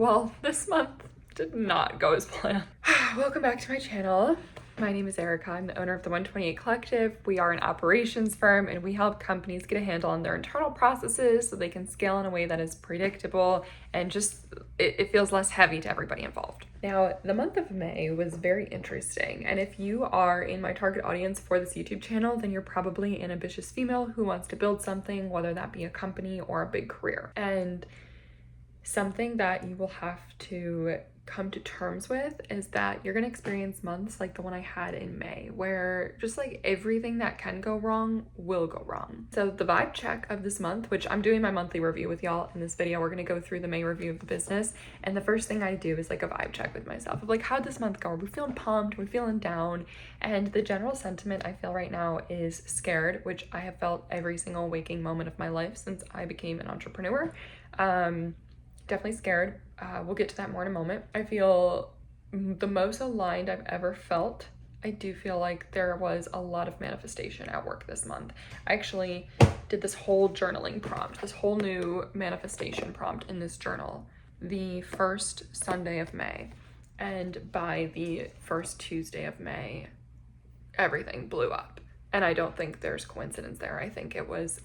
Well, this month did not go as planned. Welcome back to my channel. My name is Erica. I'm the owner of the 128 Collective. We are an operations firm and we help companies get a handle on their internal processes so they can scale in a way that is predictable and just it feels less heavy to everybody involved. Now, the month of May was very interesting, and if you are in my target audience for this YouTube channel, then you're probably an ambitious female who wants to build something, whether that be a company or a big career. And something that you will have to come to terms with is that you're going to experience months like the one I had in May, where just like everything that can go wrong will go wrong. So the vibe check of this month, which I'm doing my monthly review with y'all in this video, we're going to go through the May review of the business. And the first thing I do is like a vibe check with myself of like, how'd this month go? Are we feeling pumped? Are we feeling down? And the general sentiment I feel right now is scared, which I have felt every single waking moment of my life since I became an entrepreneur. Definitely scared. We'll get to that more in a moment. I feel the most aligned I've ever felt. I do feel like there was a lot of manifestation at work this month. I actually did this whole journaling prompt, this whole new manifestation prompt in this journal the first Sunday of May. And by the first Tuesday of May, everything blew up. And I don't think there's coincidence there. I think it was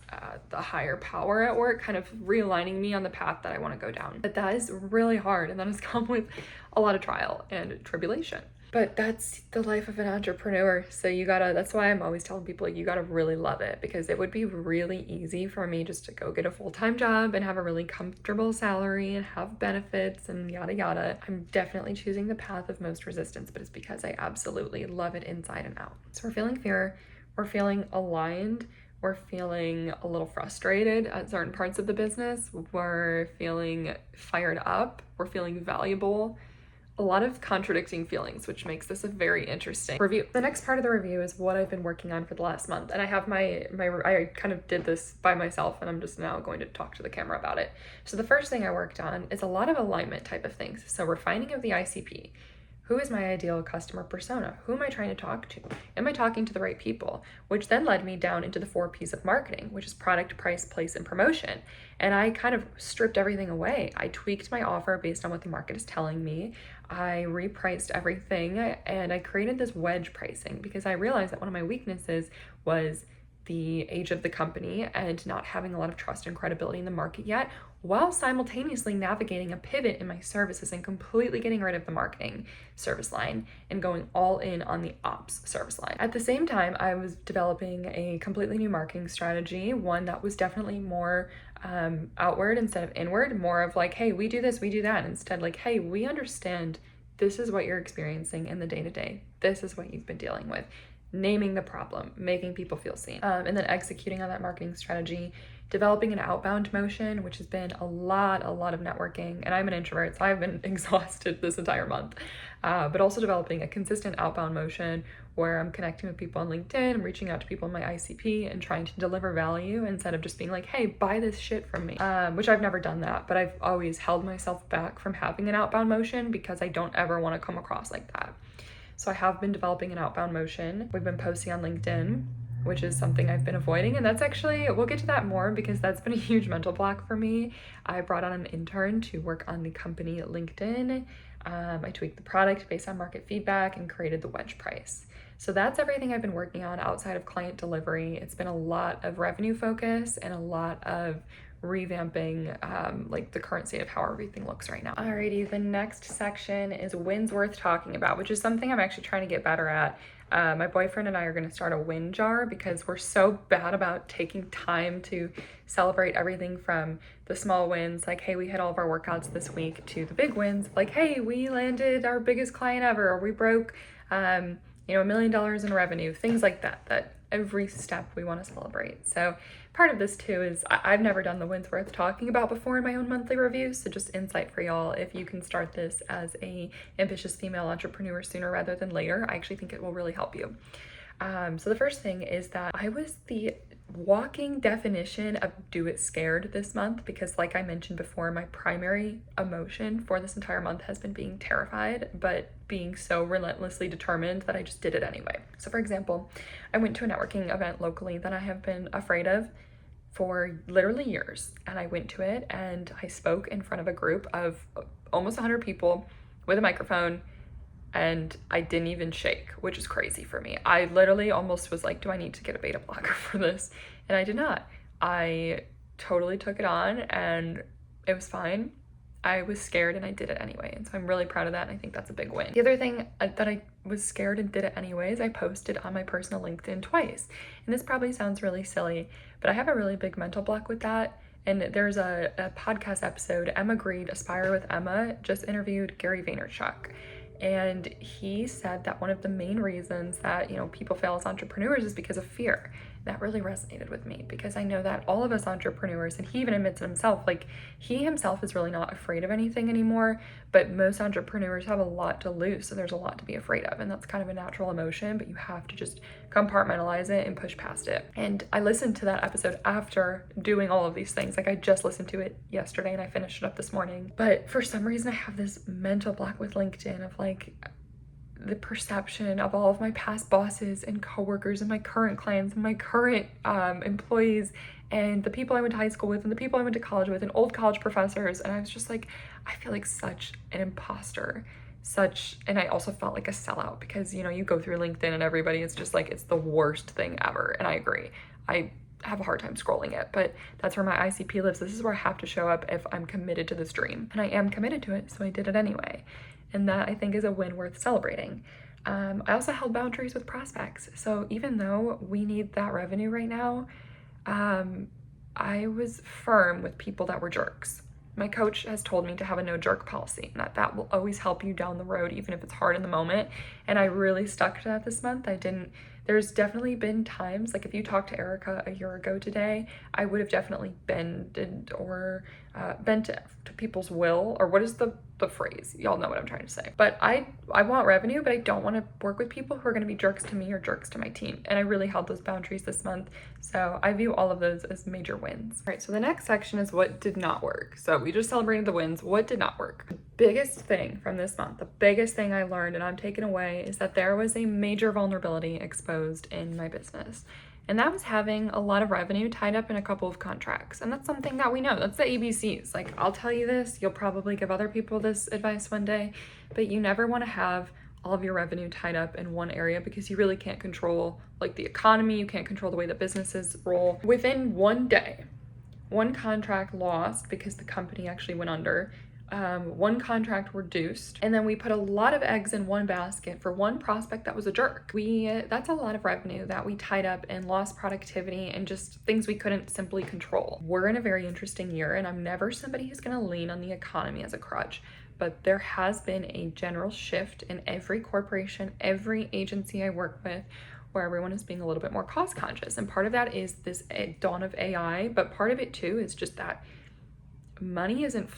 the higher power at work kind of realigning me on the path that I want to go down. But that is really hard, and that has come with a lot of trial and tribulation. But that's the life of an entrepreneur. So that's why I'm always telling people, you gotta really love it, because it would be really easy for me just to go get a full-time job and have a really comfortable salary and have benefits and yada yada. I'm definitely choosing the path of most resistance, but it's because I absolutely love it inside and out. So we're feeling fear. We're feeling aligned, we're feeling a little frustrated at certain parts of the business, we're feeling fired up, we're feeling valuable, a lot of contradicting feelings, which makes this a very interesting review. The next part of the review is what I've been working on for the last month, and I have I kind of did this by myself, and I'm just now going to talk to the camera about it. So the first thing I worked on is a lot of alignment type of things. So refining of the ICP. Who is my ideal customer persona? Who am I trying to talk to? Am I talking to the right people? Which then led me down into the 4 P's of marketing, which is product, price, place, and promotion. And I kind of stripped everything away. I tweaked my offer based on what the market is telling me. I repriced everything, and I created this wedge pricing because I realized that one of my weaknesses was the age of the company and not having a lot of trust and credibility in the market yet, while simultaneously navigating a pivot in my services and completely getting rid of the marketing service line and going all in on the ops service line. At the same time, I was developing a completely new marketing strategy, one that was definitely more outward instead of inward, more of like, hey, we do this, we do that, instead like, hey, we understand this is what you're experiencing in the day-to-day. This is what you've been dealing with. Naming the problem, making people feel seen, and then executing on that marketing strategy, developing an outbound motion, which has been a lot of networking, and I'm an introvert, so I've been exhausted this entire month, but also developing a consistent outbound motion where I'm connecting with people on LinkedIn, I'm reaching out to people in my ICP and trying to deliver value instead of just being like, hey, buy this shit from me, which I've never done that, but I've always held myself back from having an outbound motion because I don't ever want to come across like that. So I have been developing an outbound motion. We've been posting on LinkedIn, which is something I've been avoiding. And that's actually, we'll get to that more because that's been a huge mental block for me. I brought on an intern to work on the company LinkedIn. I tweaked the product based on market feedback and created the wedge price. So that's everything I've been working on outside of client delivery. It's been a lot of revenue focus and a lot of revamping like the current state of how everything looks right now. Alrighty, the next section is wins worth talking about, which is something I'm actually trying to get better at. My boyfriend and I are going to start a win jar because we're so bad about taking time to celebrate everything from the small wins, like, hey, we hit all of our workouts this week, to the big wins, like, hey, we landed our biggest client ever, or we broke $1 million in revenue, things like that, that every step we want to celebrate. So part of this too is I've never done the wins worth talking about before in my own monthly reviews, so just insight for y'all. If you can start this as a ambitious female entrepreneur sooner rather than later, I actually think it will really help you. So the first thing is that I was the walking definition of do it scared this month because, like I mentioned before, my primary emotion for this entire month has been being terrified, but being so relentlessly determined that I just did it anyway. So for example, I went to a networking event locally that I have been afraid of for literally years. And I went to it and I spoke in front of a group of almost 100 people with a microphone, and I didn't even shake, which is crazy for me. I literally almost was like, do I need to get a beta blocker for this? And I did not. I totally took it on and it was fine. I was scared and I did it anyway. And so I'm really proud of that. And I think that's a big win. The other thing that I was scared and did it anyways, I posted on my personal LinkedIn twice. And this probably sounds really silly, but I have a really big mental block with that. And there's a podcast episode, Emma Greed, Aspire with Emma, just interviewed Gary Vaynerchuk. And he said that one of the main reasons that, people fail as entrepreneurs is because of fear. That really resonated with me because I know that all of us entrepreneurs, and he even admits it himself, like he himself is really not afraid of anything anymore, but most entrepreneurs have a lot to lose. So there's a lot to be afraid of. And that's kind of a natural emotion, but you have to just compartmentalize it and push past it. And I listened to that episode after doing all of these things. Like I just listened to it yesterday and I finished it up this morning. But for some reason I have this mental block with LinkedIn of like, the perception of all of my past bosses and coworkers and my current clients and my current employees and the people I went to high school with and the people I went to college with and old college professors. And I was just like, I feel like such an imposter, and I also felt like a sellout because, you go through LinkedIn and everybody is just like, it's the worst thing ever. And I agree. I have a hard time scrolling it, but that's where my ICP lives. This is where I have to show up if I'm committed to this dream. And I am committed to it, so I did it anyway. And that I think is a win worth celebrating. I also held boundaries with prospects. So even though we need that revenue right now, I was firm with people that were jerks. My coach has told me to have a no jerk policy, and that will always help you down the road, even if it's hard in the moment. And I really stuck to that this month. There's definitely been times, like if you talked to Erica a year ago today, I would have definitely bent or bent to people's will, or what is the phrase? Y'all know what I'm trying to say. But I want revenue, but I don't want to work with people who are going to be jerks to me or jerks to my team. And I really held those boundaries this month. So I view all of those as major wins. All right, so the next section is what did not work. So we just celebrated the wins. What did not work? The biggest thing from this month, the biggest thing I learned and I'm taking away is that there was a major vulnerability exposed in my business. And that was having a lot of revenue tied up in a couple of contracts. And that's something that we know. That's the ABCs. Like, I'll tell you this, you'll probably give other people this advice one day, but you never want to have all of your revenue tied up in one area because you really can't control like the economy. You can't control the way that businesses roll. Within one day, one contract lost because the company actually went under. One contract reduced, and then we put a lot of eggs in one basket for one prospect that was a jerk. That's a lot of revenue that we tied up in lost productivity and just things we couldn't simply control. We're in a very interesting year, and I'm never somebody who's going to lean on the economy as a crutch, but there has been a general shift in every corporation, every agency I work with, where everyone is being a little bit more cost conscious. And part of that is this dawn of AI, but part of it too is just that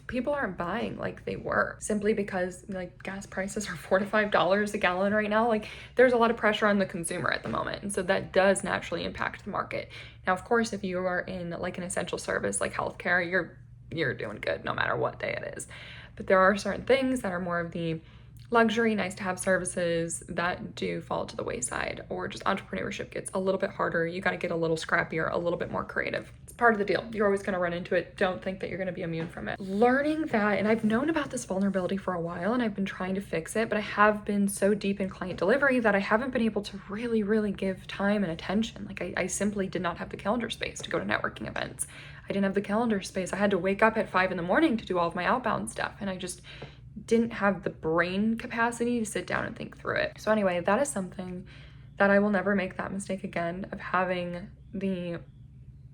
people aren't buying like they were simply because like gas prices are $4 to $5 a gallon right now. Like there's a lot of pressure on the consumer at the moment. And so that does naturally impact the market. Now, of course, if you are in like an essential service like healthcare, you're doing good no matter what day it is. But there are certain things that are more of the luxury, nice to have services that do fall to the wayside, or just entrepreneurship gets a little bit harder. You got to get a little scrappier, a little bit more creative. It's part of the deal. You're always going to run into it. Don't think that you're going to be immune from it. Learning that, and I've known about this vulnerability for a while and I've been trying to fix it, but I have been so deep in client delivery that I haven't been able to really give time and attention. Like I simply did not have the calendar space to go to networking events. I didn't have the calendar space. I had to wake up at 5 a.m. to do all of my outbound stuff, and I just didn't have the brain capacity to sit down and think through it. So anyway, that is something that I will never make that mistake again, of having the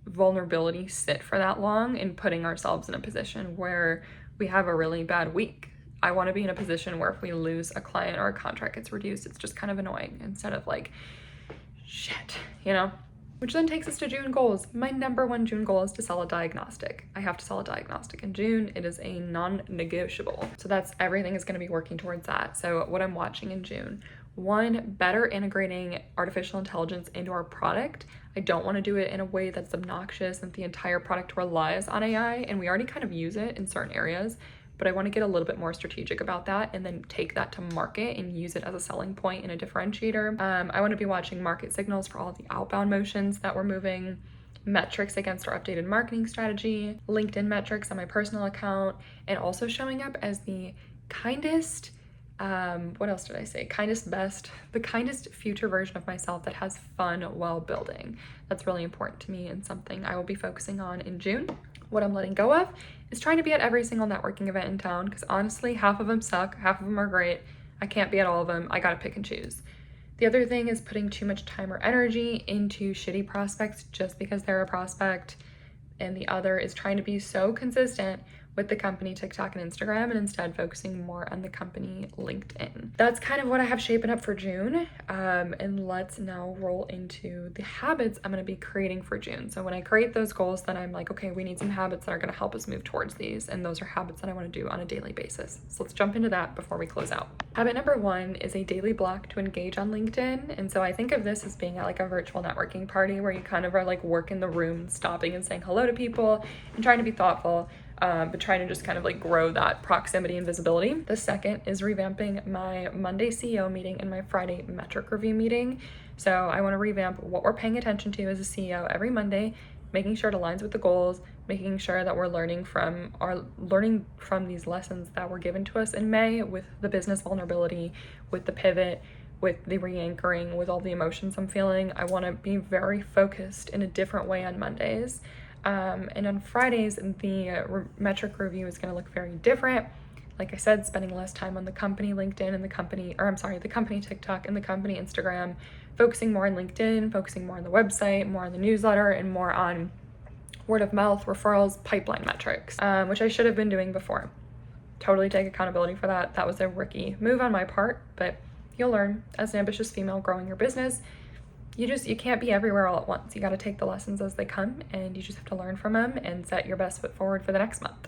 vulnerability sit for that long and putting ourselves in a position where we have a really bad week. I want to be in a position where if we lose a client or a contract gets reduced, it's just kind of annoying instead of like, shit, Which then takes us to June goals. My number one June goal is to sell a diagnostic. I have to sell a diagnostic in June. It is a non-negotiable. So everything is going to be working towards that. So what I'm watching in June, one, better integrating artificial intelligence into our product. I don't want to do it in a way that's obnoxious and the entire product relies on AI, and we already kind of use it in certain areas. But I want to get a little bit more strategic about that and then take that to market and use it as a selling point and a differentiator. I want to be watching market signals for all the outbound motions that we're moving metrics against our updated marketing strategy, LinkedIn metrics on my personal account, and also showing up as the kindest, what else did I say? Kindest best, the kindest future version of myself that has fun while building. That's really important to me and something I will be focusing on in June. What I'm letting go of is trying to be at every single networking event in town, because honestly, half of them suck, half of them are great. I can't be at all of them. I gotta pick and choose. The other thing is putting too much time or energy into shitty prospects just because they're a prospect. And the other is trying to be so consistent with the company TikTok and Instagram, and instead focusing more on the company LinkedIn. That's kind of what I have shaping up for June. And let's now roll into the habits I'm gonna be creating for June. So when I create those goals, then I'm like, okay, we need some habits that are gonna help us move towards these. And those are habits that I wanna do on a daily basis. So let's jump into that before we close out. Habit number 1 is a daily block to engage on LinkedIn. And so I think of this as being at like a virtual networking party where you kind of are like working the room, stopping and saying hello to people and trying to be thoughtful. But trying to just kind of like grow that proximity and visibility. The second is revamping my Monday CEO meeting and my Friday metric review meeting. So I want to revamp what we're paying attention to as a CEO every Monday, making sure it aligns with the goals, making sure that we're learning from these lessons that were given to us in May with the business vulnerability, with the pivot, with the re-anchoring, with all the emotions I'm feeling. I want to be very focused in a different way on Mondays. And on Fridays, the metric review is going to look very different. Like I said, spending less time on the company LinkedIn and the company TikTok and the company Instagram, focusing more on LinkedIn, focusing more on the website, more on the newsletter, and more on word of mouth, referrals, pipeline metrics, which I should have been doing before. Totally take accountability for that. That was a rookie move on my part, but you'll learn as an ambitious female growing your business. You can't be everywhere all at once. You got to take the lessons as they come, and you just have to learn from them and set your best foot forward for the next month.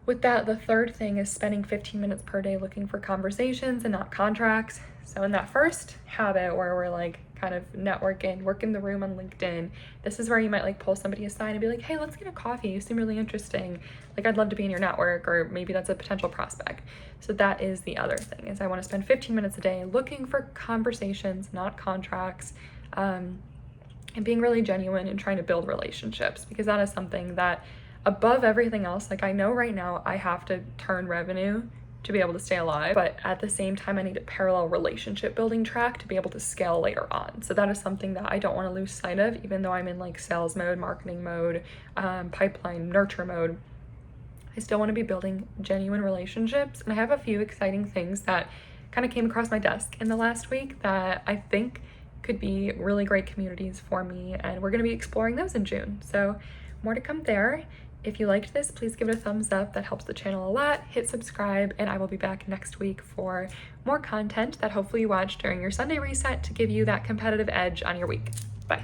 With that, the third thing is spending 15 minutes per day looking for conversations and not contracts. So in that first habit where we're like kind of networking, working the room on LinkedIn, this is where you might like pull somebody aside and be like, hey, let's get a coffee. You seem really interesting. Like, I'd love to be in your network, or maybe that's a potential prospect. So that is the other thing, is I want to spend 15 minutes a day looking for conversations, not contracts, and being really genuine and trying to build relationships, because that is something that above everything else, like I know right now I have to turn revenue to be able to stay alive, but at the same time I need a parallel relationship building track to be able to scale later on. So that is something that I don't want to lose sight of, even though I'm in like sales mode, marketing mode, pipeline nurture mode. I still want to be building genuine relationships, and I have a few exciting things that kind of came across my desk in the last week that I think could be really great communities for me, and we're going to be exploring those in June. So more to come there. If you liked this, please give it a thumbs up. That helps the channel a lot. Hit subscribe, and I will be back next week for more content that hopefully you watch during your Sunday reset to give you that competitive edge on your week. Bye.